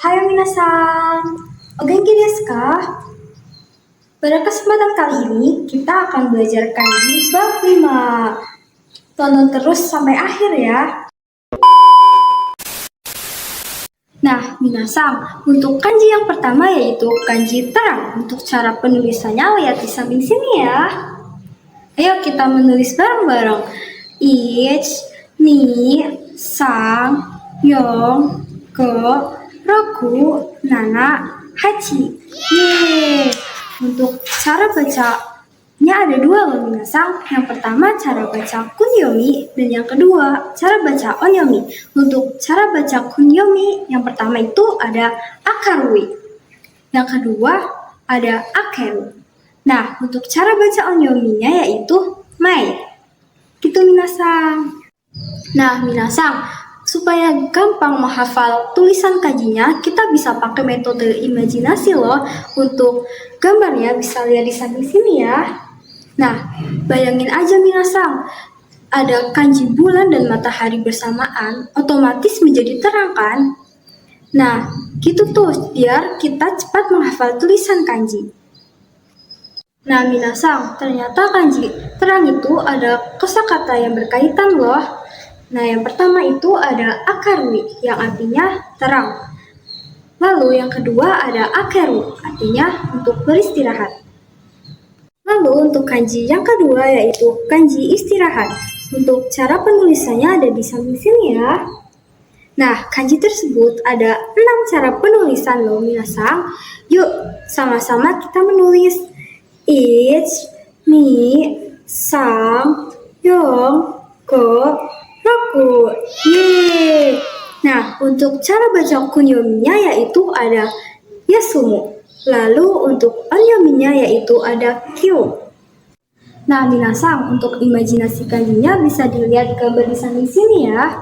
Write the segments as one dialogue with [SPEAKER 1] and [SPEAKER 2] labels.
[SPEAKER 1] Hai minasan, o genki desu ka? Pada kesempatan kali ini, kita akan belajar kanji bab 5. Tonton terus sampai akhir ya. Nah, minasan, untuk kanji yang pertama yaitu kanji terang. Untuk cara penulisannya lihat di samping sini ya. Ayo kita menulis bareng-bareng. Ich, ni, sang, yong, ge, roku, nana, hachi. Yeay! Untuk cara bacanya ada dua loh minasan. Yang pertama cara baca kunyomi dan yang kedua cara baca onyomi. Untuk cara baca kunyomi yang pertama itu ada akarui. Yang kedua ada akeru. Nah, untuk cara baca onyominya yaitu mai. Gitu minasan. Nah, minasan, supaya gampang menghafal tulisan kanjinya, kita bisa pakai metode imajinasi loh. Untuk gambarnya bisa lihat di samping sini ya. Nah, bayangin aja minasan, ada kanji bulan dan matahari bersamaan, otomatis menjadi terang kan? Nah, gitu tuh biar kita cepat menghafal tulisan kanji. Nah, minasan, ternyata kanji terang itu ada kosakata yang berkaitan loh. Nah, yang pertama itu ada akarwi, yang artinya terang. Lalu yang kedua ada akeru, artinya untuk beristirahat. Lalu untuk kanji yang kedua yaitu kanji istirahat. Untuk cara penulisannya ada di samping sini ya. Nah, kanji tersebut ada 6 cara penulisan loh minasan. Yuk, sama-sama kita menulis. Ich, ni, sang, yong, ge, roku. Yeay! Nah, untuk cara baca kunyominya yaitu ada yasumu. Lalu untuk onyominya yaitu ada kyu. Nah, minasan, untuk imajinasi kanjinya bisa dilihat gambar di samping sini ya.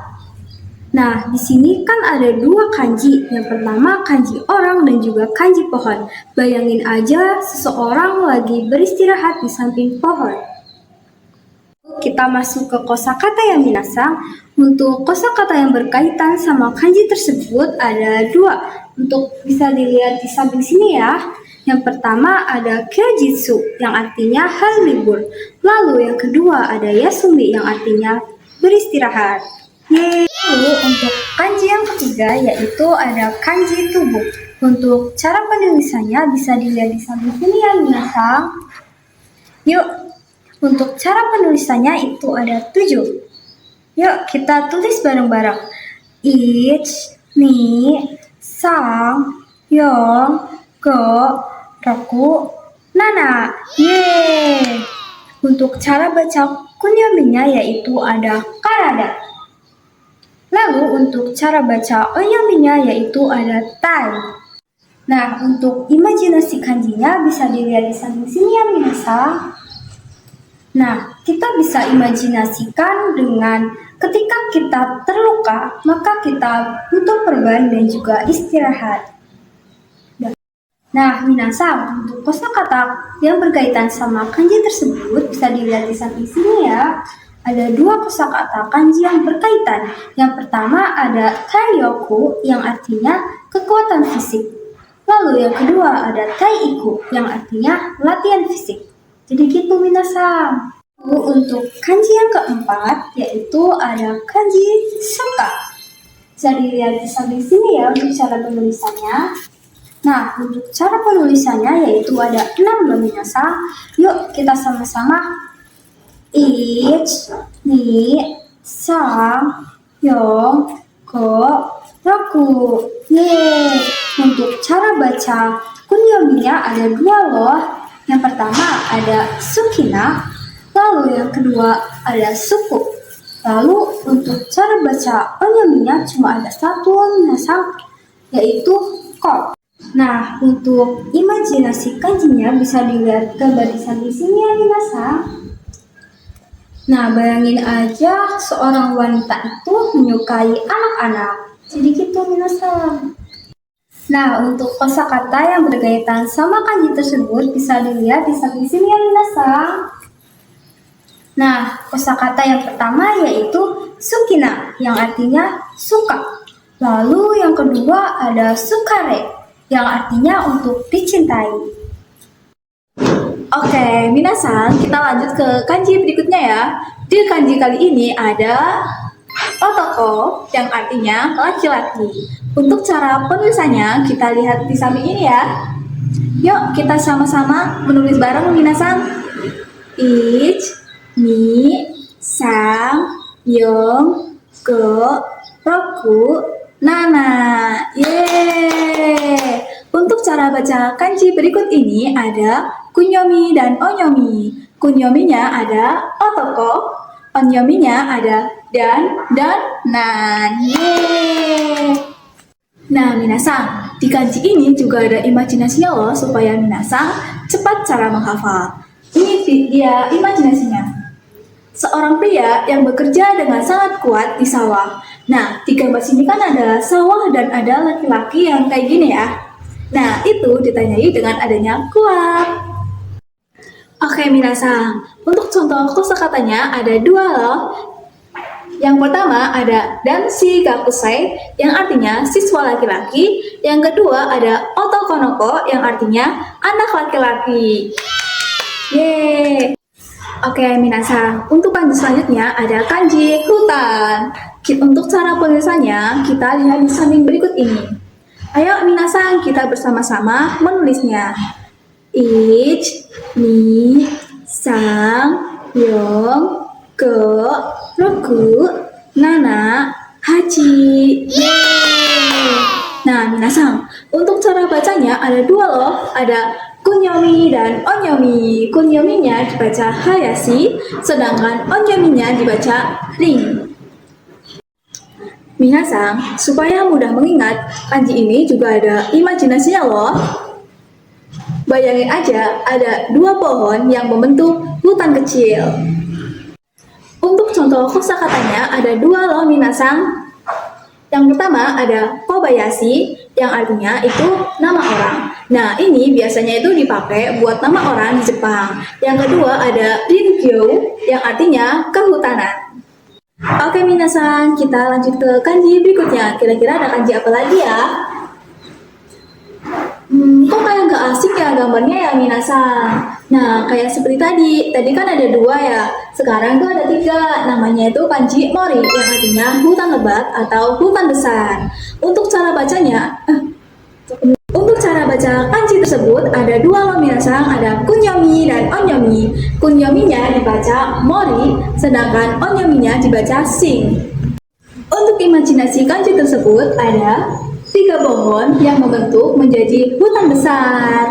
[SPEAKER 1] Nah, di sini kan ada dua kanji. Yang pertama kanji orang dan juga kanji pohon. Bayangin aja seseorang lagi beristirahat di samping pohon. Kita masuk ke kosakata ya minasan. Untuk kosakata yang berkaitan sama kanji tersebut ada dua. Untuk bisa dilihat di samping sini ya. Yang pertama ada kyojitsu yang artinya hari libur. Lalu yang kedua ada yasumi yang artinya beristirahat. Yeay. Lalu untuk kanji yang ketiga yaitu ada kanji tubuh. Untuk cara penulisannya bisa dilihat di samping sini ya minasan. Yuk, untuk cara penulisannya itu ada 7. Yuk kita tulis bareng-bareng. Ich, ni, sang, yong, ge, roku, nana. Yeay. Untuk cara baca kunyominya yaitu ada karada. Lalu untuk cara baca onyominya yaitu ada tai. Nah, untuk imajinasi kanjinya bisa dilihat di samping sini ya minasan. Nah, kita bisa imajinasikan dengan ketika kita terluka, maka kita butuh perban dan juga istirahat. Nah, minasan, untuk kosakata yang berkaitan sama kanji tersebut bisa dilihat di samping sini ya. Ada 2 kosakata kanji yang berkaitan. Yang pertama ada taiyoku yang artinya kekuatan fisik. Lalu yang kedua ada taiiku yang artinya latihan fisik. Jadi gitu minasan. Lalu untuk kanji yang keempat yaitu ada kanji suka. Bisa dilihat di samping sini ya untuk cara penulisannya. Nah, untuk cara penulisannya yaitu ada 6 loh minasan. Yuk kita sama-sama. Ich, ni, sang, yong, ge, roku. Yeay. Untuk cara baca kunyominya ada 2 loh. Yang pertama ada sukina. Lalu yang kedua ada suku. Lalu untuk cara baca onyominya cuma ada 1 minasan yaitu ko. Nah, untuk imajinasi kanjinya bisa dilihat gambar di samping sini ya minasan. Nah, bayangin aja seorang wanita itu menyukai anak-anak. Jadi gitu minasan. Nah, untuk kosakata yang berkaitan sama kanji tersebut bisa dilihat di samping sini ya minasan. Nah, kosakata yang pertama yaitu sukina yang artinya suka. Lalu yang kedua ada sukare, yang artinya untuk dicintai. Oke, minasan, kita lanjut ke kanji berikutnya ya. Di kanji kali ini ada otoko, yang artinya laki-laki. Untuk cara penulisannya, kita lihat di samping ini ya. Yuk, kita sama-sama menulis bareng minasan. Ich, ni, sang, yong, go, roku, nana. Yeay! Untuk cara baca kanji berikut ini ada kunyomi dan onyomi. Kunyominya ada otoko, onyominya ada dan nan. Yeay! Nah, minasang, di kanji ini juga ada imajinasinya loh supaya minasang cepat cara menghafal. Ini dia imajinasinya. Seorang pria yang bekerja dengan sangat kuat di sawah. Nah, di gambar sini kan ada sawah dan ada laki-laki yang kayak gini ya. Nah, itu ditanyai dengan adanya kuat. Oke, minasang, untuk contoh kosakatanya ada dua loh. Yang pertama ada danshi gakusei yang artinya siswa laki-laki. Yang kedua ada otokonoko yang artinya anak laki-laki. Yeay. Oke, minasang, untuk kanji selanjutnya ada kanji hutan. Untuk cara penulisannya kita lihat di samping berikut ini. Ayo minasang, kita bersama-sama menulisnya. Ich, ni, sang, yong, go, roku, nana, haji. Yeay. Nah, minasang, untuk cara bacanya ada dua loh. Ada kunyomi dan onyomi. Kunyominya dibaca hayashi, sedangkan onyominya dibaca ring. Minasang, supaya mudah mengingat, kanji ini juga ada imajinasinya loh. Bayangin aja, ada dua pohon yang membentuk hutan kecil. Untuk contoh kosakatanya ada dua loh minasang. Yang pertama ada kobayashi yang artinya itu nama orang. Nah, ini biasanya itu dipakai buat nama orang di Jepang. Yang kedua ada rinkyo yang artinya kehutanan. Oke minasang, kita lanjut ke kanji berikutnya. Kira-kira ada kanji apa lagi ya? Kok kayak gak asik ya gambarnya ya minasang? Nah, kayak seperti tadi kan ada dua ya. Sekarang tuh ada tiga, namanya itu kanji mori yang artinya hutan lebat atau hutan besar. Untuk cara bacanya, baca kanji tersebut ada dua loh minasang, ada kunyomi dan onyomi. Kunyominya dibaca mori, sedangkan onyominya dibaca sing. Untuk imajinasi kanji tersebut ada tiga pohon yang membentuk menjadi hutan besar.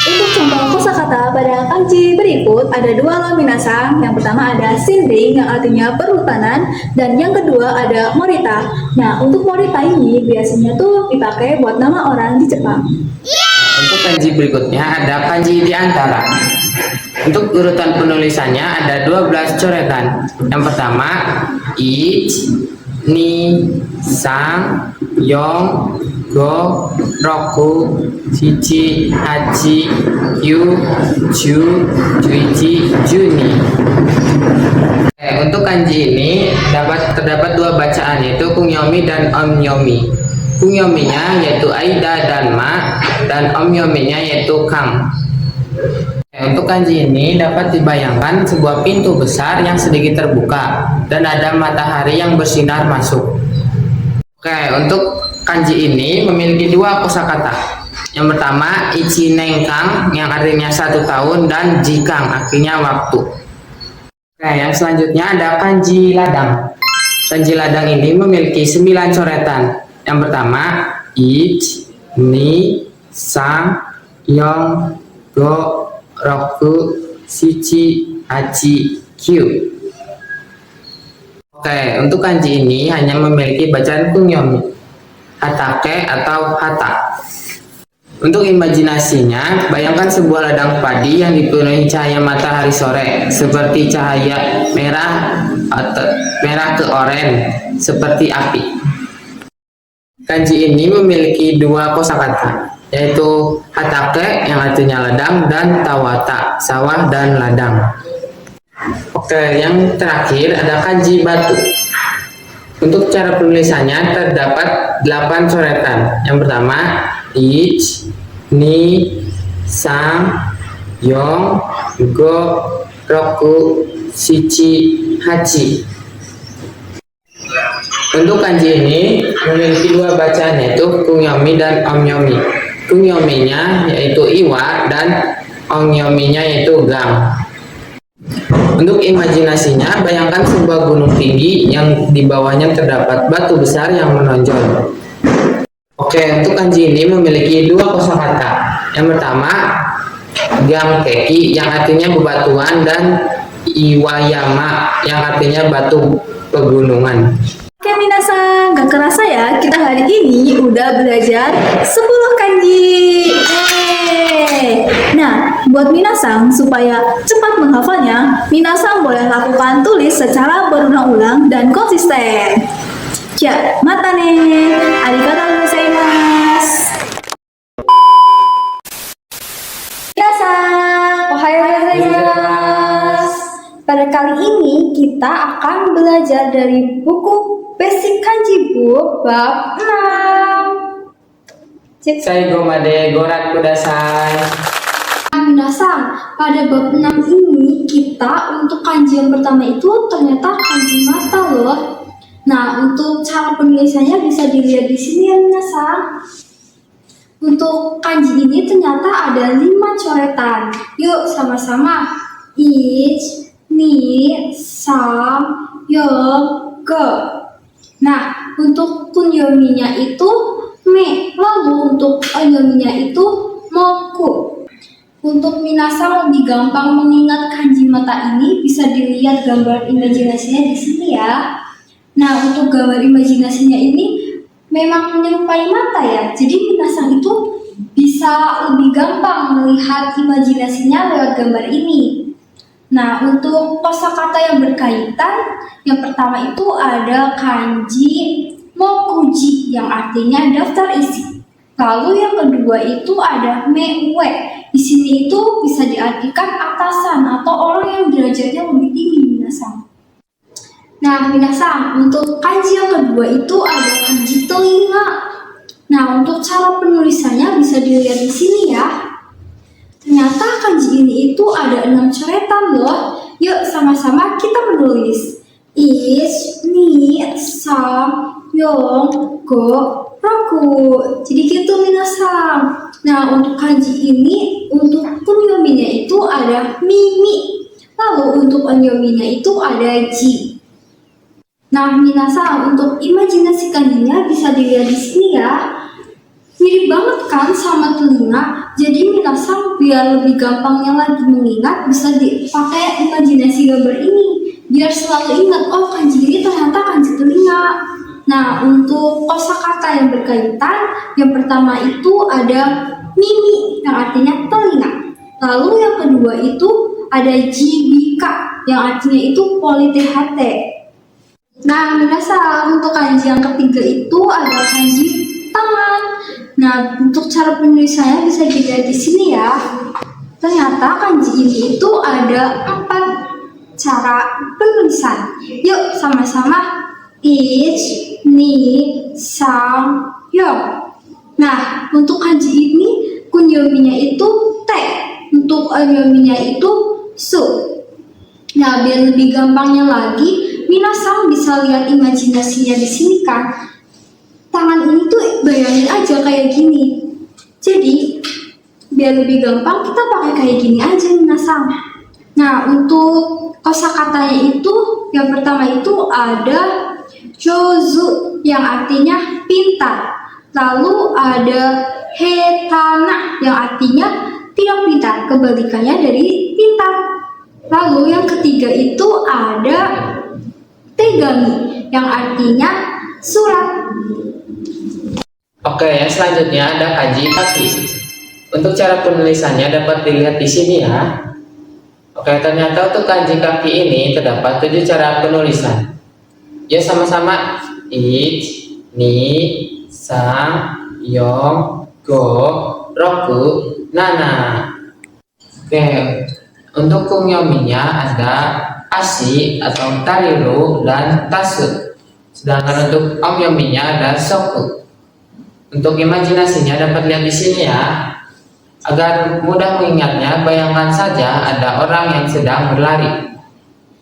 [SPEAKER 1] Untuk contoh kosakata pada kanji berikut ada dua loh minasang. Yang pertama ada shinrin yang artinya perhutanan, dan yang kedua ada morita. Nah, untuk morita ini biasanya tuh dipakai buat nama orang di Jepang.
[SPEAKER 2] Untuk kanji berikutnya ada kanji di antara. Untuk urutan penulisannya ada 12 coretan. Yang pertama ich, ni, sang, yong, go, roku, shichi, hachi, yu, ju, juichi, juni. Untuk kanji ini terdapat dua bacaan, yaitu kunyomi dan onyomi. Kunyominya yaitu aida dan ma, dan onyominya yaitu kang. Untuk kanji ini dapat dibayangkan sebuah pintu besar yang sedikit terbuka dan ada matahari yang bersinar masuk. Untuk kanji ini memiliki dua kosakata. Yang pertama ichi nengkang yang artinya 1 tahun dan jikang artinya waktu. Yang selanjutnya ada kanji ladang. Kanji ladang ini memiliki 9 coretan. Yang pertama ich, ni, sang, yong, go, roku, shichi, hachi, kyu. Untuk kanji ini hanya memiliki bacaan kunyomi, hatake atau hata. Untuk imajinasinya, bayangkan sebuah ladang padi yang dipenuhi cahaya matahari sore, seperti cahaya merah atau merah ke oranye, seperti api. Kanji ini memiliki dua kosakata, yaitu hatake yang artinya ladang dan tawata, sawah dan ladang. Yang terakhir ada kanji batu. Untuk cara penulisannya terdapat 8 coretan. Yang pertama, ich, ni, sang, yong, go, roku, shichi, hachi. Untuk kanji ini memiliki dua bacaan, yaitu kungyomi dan ongyomi. Kungyominya yaitu iwa dan ongyominya yaitu gang. Untuk imajinasinya, bayangkan sebuah gunung tinggi yang di bawahnya terdapat batu besar yang menonjol. Oke, untuk kanji ini memiliki dua kosakata. Yang pertama, gang keki yang artinya bebatuan dan iwayama yang artinya batu pegunungan.
[SPEAKER 1] Oke minasan, gak kerasa ya kita hari ini udah belajar 10 kanji. Yeay. Nah, buat minasan supaya cepat menghafalnya, minasan boleh lakukan tulis secara berulang-ulang dan konsisten. Ya, mata nih. Arigatou gozaimasu. Minasan, ohayo gozaimasu. Pada kali ini kita akan belajar dari buku Basic Kanji Book bab 6.
[SPEAKER 2] Saigo made gorak kudasai.
[SPEAKER 1] Minasan, pada bab 6 ini kita untuk kanji yang pertama itu ternyata kanji mata loh. Nah, untuk cara penulisannya bisa dilihat di sini ya minasan. Untuk kanji ini ternyata ada 5 coretan. Yuk sama-sama. Ich, ni, sam, yong, ge. Nah, untuk kunyominya itu me, lalu untuk onyominya itu moku. Untuk minasan lebih gampang mengingat kanji mata ini bisa dilihat gambar imajinasinya di sini ya. Nah, untuk gambar imajinasinya ini memang menyerupai mata ya. Jadi minasan itu bisa lebih gampang melihat imajinasinya lewat gambar ini. Nah, untuk kosakata yang berkaitan, yang pertama itu ada kanji mokuji yang artinya daftar isi. Lalu yang kedua itu ada meue. Di sini itu bisa diartikan atasan atau orang yang derajatnya lebih tinggi minasan. Nah, minasan, untuk kanji yang kedua itu ada kanji telinga. Nah, untuk cara penulisannya bisa dilihat di sini ya. Ternyata kanji ini itu ada 6 coretan loh. Yuk sama-sama kita menulis. Ich, ni, sam, yong, go, roku. Jadi gitu minasan. Nah, untuk kanji ini, untuk kunyominya itu ada mimi. Lalu untuk onyominya itu ada ji. Nah, minasan, untuk imajinasi kanjinya bisa dilihat di sini ya. Mirip banget kan sama telinga. Jadi minasan biar lebih gampangnya lagi mengingat bisa dipakai imajinasi gambar ini. Biar selalu ingat, oh kanji ini ternyata kanji telinga. Nah, untuk kosakata yang berkaitan, yang pertama itu ada mimi yang artinya telinga. Lalu yang kedua itu ada jibika yang artinya itu politehate. Nah, minasan, untuk kanji yang ketiga itu ada kanji tangan. Nah, untuk cara penulisannya bisa dilihat di sini ya. Ternyata kanji ini itu ada 4 cara penulisan. Yuk sama-sama. Ich, ni, sam, yong. Nah, untuk kanji ini kunyominya itu te. Untuk onyominya itu su. Nah, biar lebih gampangnya lagi, minasan bisa lihat imajinasinya di sini kan. Tangan ini tuh bayangin aja kayak gini. Jadi biar lebih gampang kita pakai kayak gini aja minasan. Nah, untuk kosakatanya itu yang pertama itu ada jozu yang artinya pintar. Lalu ada hetana yang artinya tidak pintar, kebalikannya dari pintar. Lalu yang ketiga itu ada tegami yang artinya surat.
[SPEAKER 2] Oke, yang selanjutnya ada kanji kaki. Untuk cara penulisannya dapat dilihat di sini ya. Oke, ternyata untuk kanji kaki ini terdapat 7 cara penulisan. Ya sama-sama. Ich, ni, sang, yong, go, roku, nana. Oke, untuk kungyominya ada asi atau tariru dan tasut. Sedangkan untuk onyominya ada soku. Untuk imajinasinya dapat lihat di sini ya. Agar mudah mengingatnya, bayangkan saja ada orang yang sedang berlari.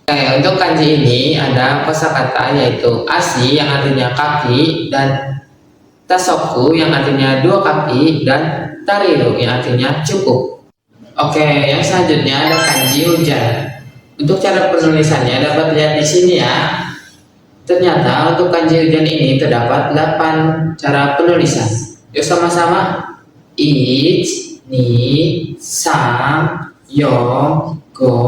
[SPEAKER 2] Oke, untuk kanji ini ada kosakata yaitu ashi yang artinya kaki, dan tasoku yang artinya dua kaki, dan tariru yang artinya cukup. Oke, yang selanjutnya ada kanji hujan. Untuk cara penulisannya dapat lihat di sini ya. Ternyata untuk kanji hujan ini terdapat 8 cara penulisan. Yuk sama-sama. Ich, ni, sang, yong, go,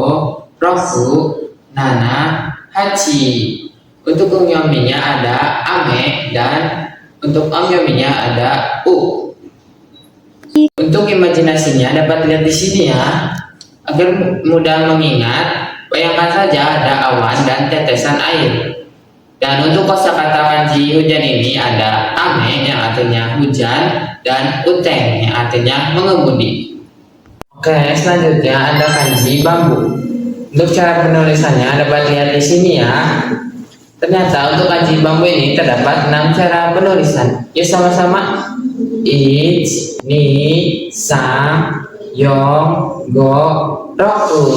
[SPEAKER 2] roku, nana, hachi. Untuk onyominya ada ame, dan untuk onyominya ada u. Untuk imajinasinya dapat lihat di sini ya. Agar mudah mengingat, bayangkan saja ada awan dan tetesan air. Dan untuk kosakata kanji hujan ini ada ame yang artinya hujan, dan uteng yang artinya mengemudi. Oke, selanjutnya ada kanji bambu. Untuk cara penulisannya dapat lihat di sini ya. Ternyata untuk kanji bambu ini terdapat 6 cara penulisan. Yuk sama-sama. Ich, ni, sang, yong, go, roku.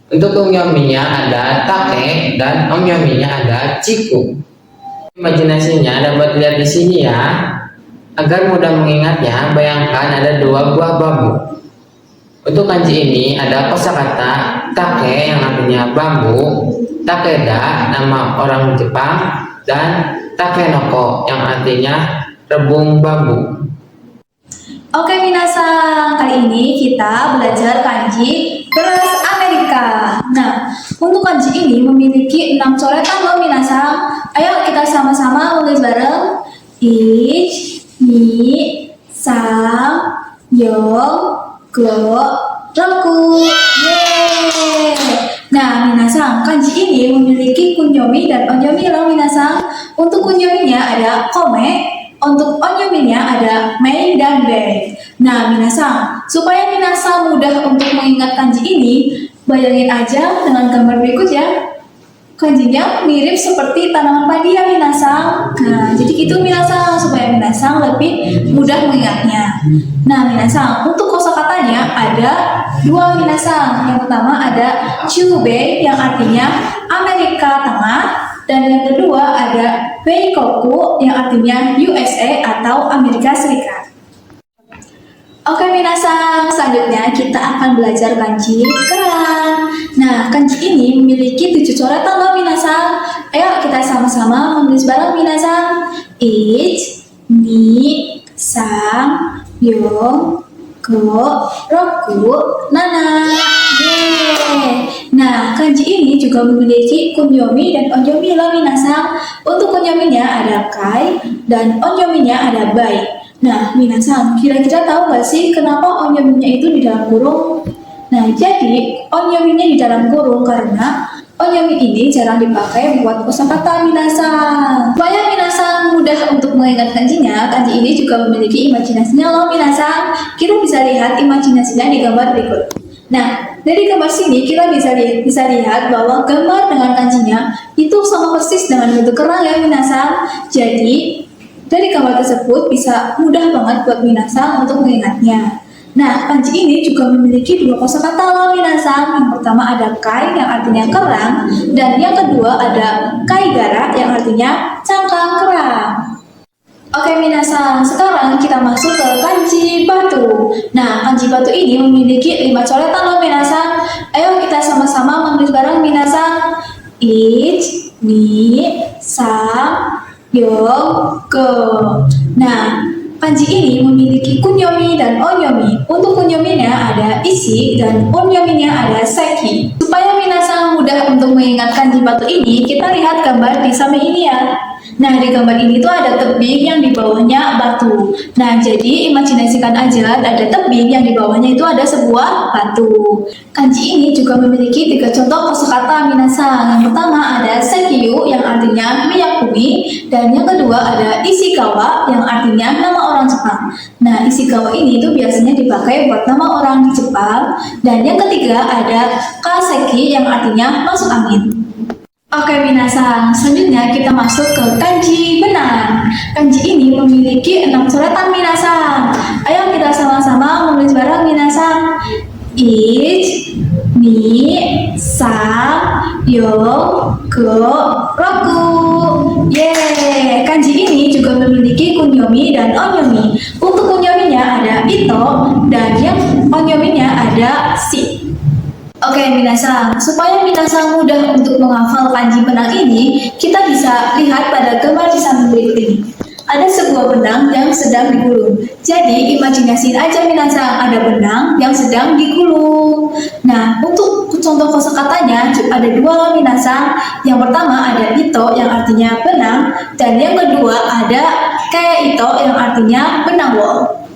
[SPEAKER 2] Untuk onyominya ada take, dan onyominya ada ciku. Imajinasinya dapat lihat di sini ya. Agar mudah mengingatnya, bayangkan ada 2 buah bambu. Untuk kanji ini ada kosakata take yang artinya bambu, takeda nama orang Jepang, dan takenoko yang artinya rebung bambu.
[SPEAKER 1] Oke minasan, kali ini kita belajar kanji beras Amerika. Nah, untuk kanji ini memiliki 6 coretan loh minasan. Ayo kita sama-sama menulis bareng. Ich, ni, sang, yong, go, roku. Yeay. Nah, minasan, kanji ini memiliki kunyomi dan onyomi loh minasan. Untuk kunyominya ada kome, untuk onyominya ada mei dan bei. Nah, minasan, supaya minasan mudah untuk mengingat kanji ini, bayangin aja dengan gambar berikut ya. Kanjinya mirip seperti tanaman padi ya minasan. Nah, jadi gitu minasan, supaya minasan lebih mudah mengingatnya. Nah, minasan, untuk kosakatanya ada 2 minasan. Yang pertama ada Chubei yang artinya Amerika Tengah, dan yang kedua ada Beikoku yang artinya USA atau Amerika Serikat. Oke minasan, selanjutnya kita akan belajar kanji keran. Nah, kanji ini memiliki 7 coretan loh minasan. Ayo kita sama-sama menulis bareng minasan. Ich, ni, sang, yong, go, roku, nana. Yeay. Nah, kanji ini juga memiliki kunyomi dan onyomi loh minasan. Untuk kunyominya ada kai, dan onyominya ada bai. Nah, minasan, kira-kira tahu gak sih kenapa onyominya itu di dalam kurung? Nah, jadi onyominya di dalam kurung karena onyomi ini jarang dipakai buat kosakata minasan. Supaya minasan mudah untuk mengingat kanjinya, kanji ini juga memiliki imajinasinya loh minasan. Kita bisa lihat imajinasinya di gambar berikut. Nah, dari gambar sini kita bisa lihat bahwa gambar dengan kanjinya itu sama persis dengan bentuk kerang ya minasan. Jadi dari gambar tersebut bisa mudah banget buat minasan untuk mengingatnya. Nah, kanji ini juga memiliki 2 kosakata loh minasan. Yang pertama ada kai yang artinya kerang, dan yang kedua ada kaigara yang artinya cangkang kerang. Oke minasan, sekarang kita masuk ke kanji batu. Nah, kanji batu ini memiliki 5 coretan loh minasan. Ayo kita sama-sama menulis bareng minasan. Ich, ni, sang, yong, go. Nah, kanji ini memiliki kunyomi dan onyomi. Untuk kunyominya ada isi, dan onyominya ada seki. Supaya minasan mudah untuk mengingat kanji batu ini, kita lihat gambar di samping ini ya. Nah, di gambar ini tuh ada tebing yang di bawahnya batu. Nah, jadi imajinasikan aja ada tebing yang di bawahnya itu ada sebuah batu. Kanji ini juga memiliki 3 contoh kosakata minasan. Yang pertama ada sekiyu yang artinya miyakumi, dan yang kedua ada ishikawa yang artinya nama orang Jepang. Nah, ishikawa ini tuh biasanya dipakai buat nama orang di Jepang, dan yang ketiga ada kaseki yang artinya masuk angin.
[SPEAKER 3] Oke, minasang. Selanjutnya kita masuk ke kanji benang. Kanji ini memiliki 6 coretan, minasang. Ayo kita sama-sama menulis bareng, minasang. Ich, ni, sang, yo, go, roku. Yeay! Kanji ini juga memiliki kunyomi dan onyomi. Untuk kunyominya ada ito dan yang onyominya ada si. Oke, minasang, supaya minasang mudah untuk menghafal kanji benang ini, kita bisa lihat pada gambar di samping berikut ini. Ada sebuah benang yang sedang digulung. Jadi, imajinasiin aja minasang, ada benang yang sedang digulung. Nah, untuk contoh kosakatanya ada dua, minasang. Yang pertama ada ito yang artinya benang, dan yang kedua ada kayak ito yang artinya benang wol.